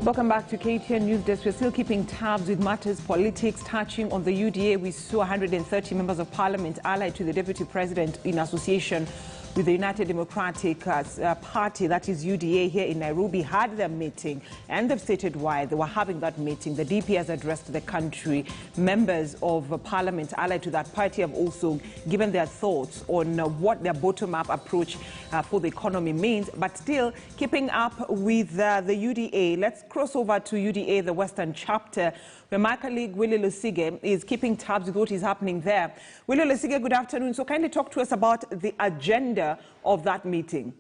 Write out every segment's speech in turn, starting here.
Welcome back to KTN News Desk. We're still keeping tabs with matters politics touching on the UDA. We saw 130 members of parliament allied to the deputy president in association with the United Democratic Party, that is UDA, here in Nairobi, had their meeting, and they've stated why they were having that meeting. The DP has addressed the country. Members of parliament allied to that party have also given their thoughts on what their bottom-up approach for the economy means, but still keeping up with the UDA. Let's cross over to UDA, the Western chapter, where my colleague Willie Lusige is keeping tabs with what is happening there. Willie Lusige, good afternoon. So kindly talk to us about the agenda of that meeting.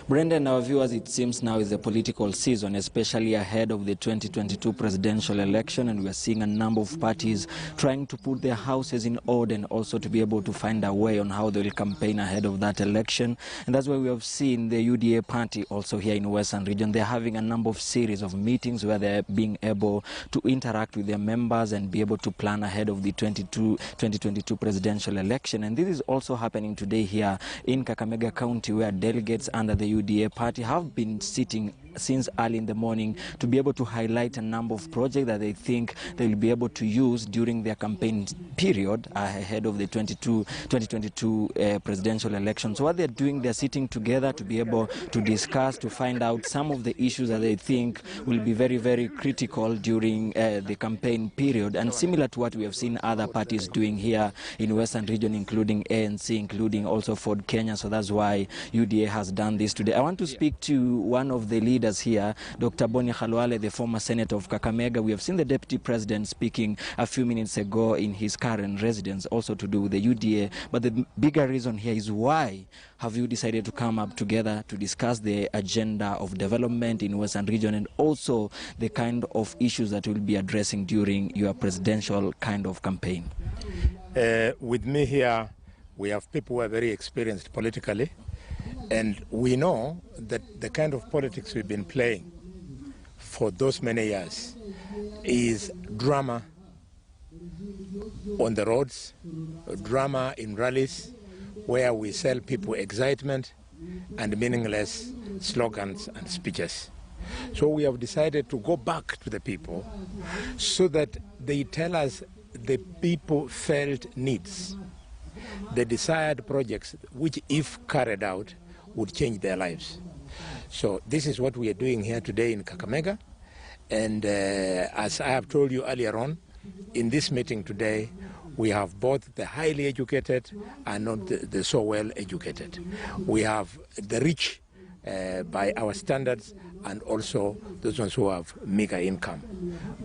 Brendan, our viewers, it seems now is a political season, especially ahead of the 2022 presidential election, and we are seeing a number of parties trying to put their houses in order and also to be able to find a way on how they will campaign ahead of that election. And that's why we have seen the UDA party also here in Western region. They're having a number of series of meetings where they're being able to interact with their members and be able to plan ahead of the 2022 presidential election. And this is also happening today here in Kakamega County, where delegates under the UDA party have been sitting since early in the morning to be able to highlight a number of projects that they think they will be able to use during their campaign period ahead of the 2022 presidential election. So what they're doing, they're sitting together to be able to discuss, to find out some of the issues that they think will be very, very critical during the campaign period, and similar to what we have seen other parties doing here in Western region, including ANC, including also Ford Kenya. So that's why UDA has done this today. I want to speak to one of the leaders here, Dr. Boni Khalwale, the former senator of Kakamega. We have seen the deputy president speaking a few minutes ago in his current residence, also to do with the UDA. But the bigger reason here is, why have you decided to come up together to discuss the agenda of development in Western region and also the kind of issues that you'll be addressing during your presidential kind of campaign? With me here, we have people who are very experienced politically. And we know that the kind of politics we've been playing for those many years is drama on the roads, drama in rallies, where we sell people excitement and meaningless slogans and speeches. So we have decided to go back to the people so that they tell us the people felt needs, the desired projects which, if carried out, would change their lives. So this is what we are doing here today in Kakamega. And as I have told you earlier on, in this meeting today, we have both the highly educated and not the so well educated. We have the rich by our standards and also those ones who have meager income.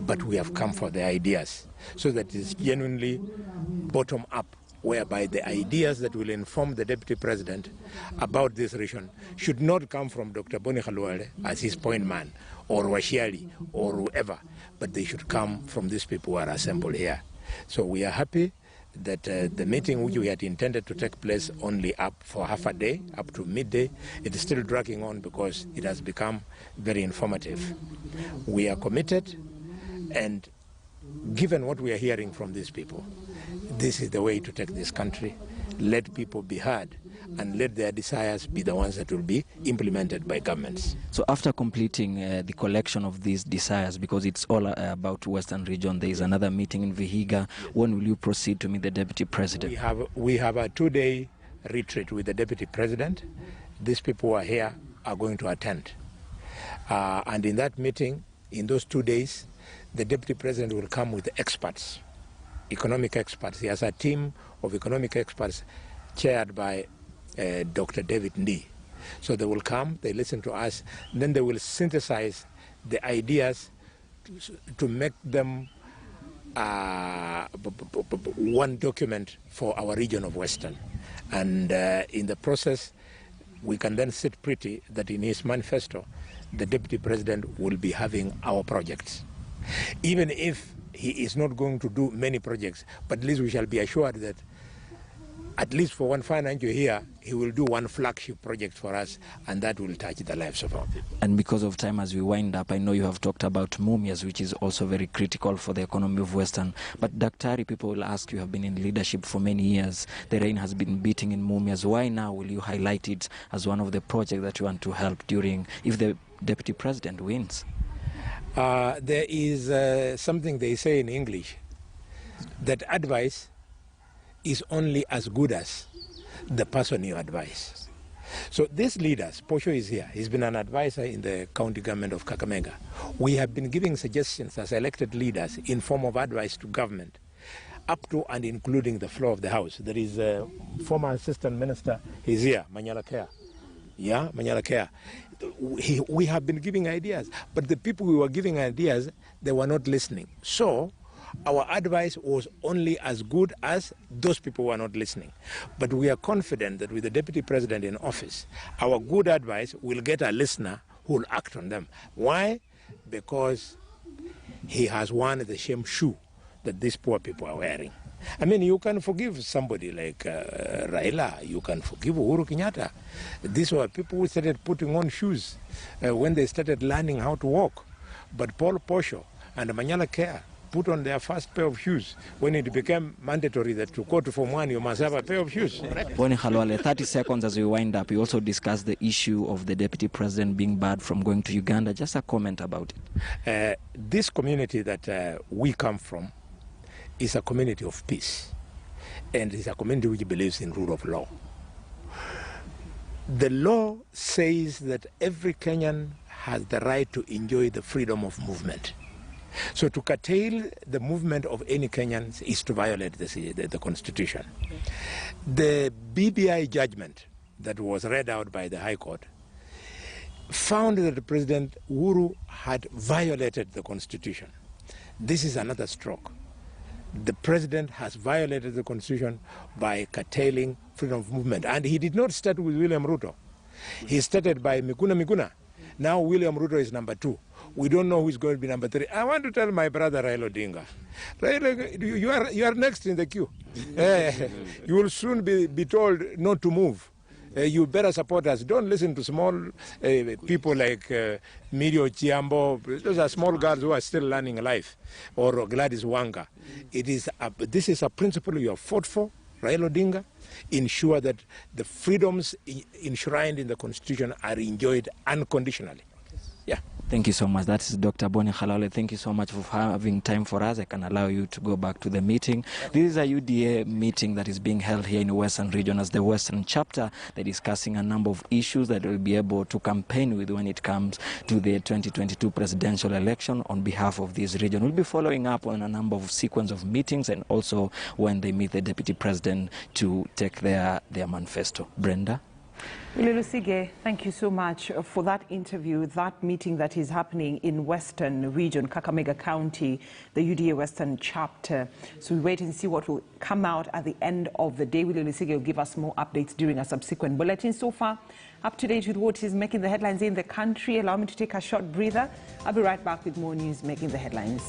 But we have come for the ideas so that it's genuinely bottom up, whereby the ideas that will inform the deputy president about this region should not come from Dr. Boni Khalwale as his point man, or Washiali, or whoever, but they should come from these people who are assembled here. So we are happy that the meeting, which we had intended to take place only up for half a day, up to midday, it is still dragging on because it has become very informative. We are committed, and given what we are hearing from these people, this is the way to take this country. Let people be heard and let their desires be the ones that will be implemented by governments. So after completing the collection of these desires, because it's all about Western region, there is another meeting in Vihiga. When will you proceed to meet the deputy president? We have a 2-day retreat with the deputy president. These people who are here are going to attend. And in that meeting, in those 2 days, the deputy president will come with experts, economic experts. He has a team of economic experts chaired by Dr. David Ndii. So they will come, they listen to us, then they will synthesize the ideas to make them one document for our region of Western. And in the process, we can then sit pretty that in his manifesto, the deputy president will be having our projects. Even if he is not going to do many projects, but at least we shall be assured that at least for one financial year, he will do one flagship project for us, and that will touch the lives of our people. And because of time, as we wind up, I know you have talked about Mumias, which is also very critical for the economy of Western. But Daktari, people will ask, you have been in leadership for many years. The rain has been beating in Mumias. Why now will you highlight it as one of the projects that you want to help during, if the deputy president wins? There is something they say in English, that advice is only as good as the person you advise. So these leaders, Posho is here, he's been an advisor in the county government of Kakamega. We have been giving suggestions as elected leaders in form of advice to government, up to and including the floor of the house. There is a former assistant minister, he's here, Manyala Kea. Yeah, Manyala Kea. We have been giving ideas, but the people we were giving ideas, they were not listening. So our advice was only as good as those people who are not listening. But we are confident that with the deputy president in office, our good advice will get a listener who will act on them. Why? Because he has worn the same shoe that these poor people are wearing. I mean, you can forgive somebody like Raila, you can forgive Uhuru Kenyatta. These were people who started putting on shoes when they started learning how to walk. But Paul Posho and Manyala Kea put on their first pair of shoes when it became mandatory that to go to Form 1 you must have a pair of shoes. Boni Khalwale, 30 seconds as we wind up. You also discussed the issue of the deputy president being barred from going to Uganda. Just a comment about it. This community that we come from is a community of peace, and it's a community which believes in rule of law. The law says that every Kenyan has the right to enjoy the freedom of movement. So to curtail the movement of any Kenyans is to violate the Constitution. The BBI judgment that was read out by the High Court found that President Uhuru had violated the Constitution. This is another stroke. The president has violated the Constitution by curtailing freedom of movement. And he did not start with William Ruto. He started by Miguna. Now William Ruto is number 2. We don't know who is going to be number 3. I want to tell my brother Raila Odinga, Raila, you are next in the queue. You will soon be told not to move. You better support us. Don't listen to small people like Mirio Chiambo. Those are small girls who are still learning life. Or Gladys Wanga. This is a principle you have fought for, Raila Odinga. Ensure that the freedoms enshrined in the Constitution are enjoyed unconditionally. Yeah. Thank you so much. That is Dr. Boni Khalwale. Thank you so much for having time for us. I can allow you to go back to the meeting. This is a UDA meeting that is being held here in the Western region as the Western chapter. They're discussing a number of issues that will be able to campaign with when it comes to the 2022 presidential election on behalf of this region. We'll be following up on a number of sequence of meetings and also when they meet the deputy president to take their manifesto. Brenda? Lusige, thank you so much for that interview, that meeting that is happening in Western Region, Kakamega County, the UDA Western chapter. So we wait and see what will come out at the end of the day. Lusige will give us more updates during a subsequent bulletin. So far, up to date with what is making the headlines in the country. Allow me to take a short breather. I'll be right back with more news making the headlines.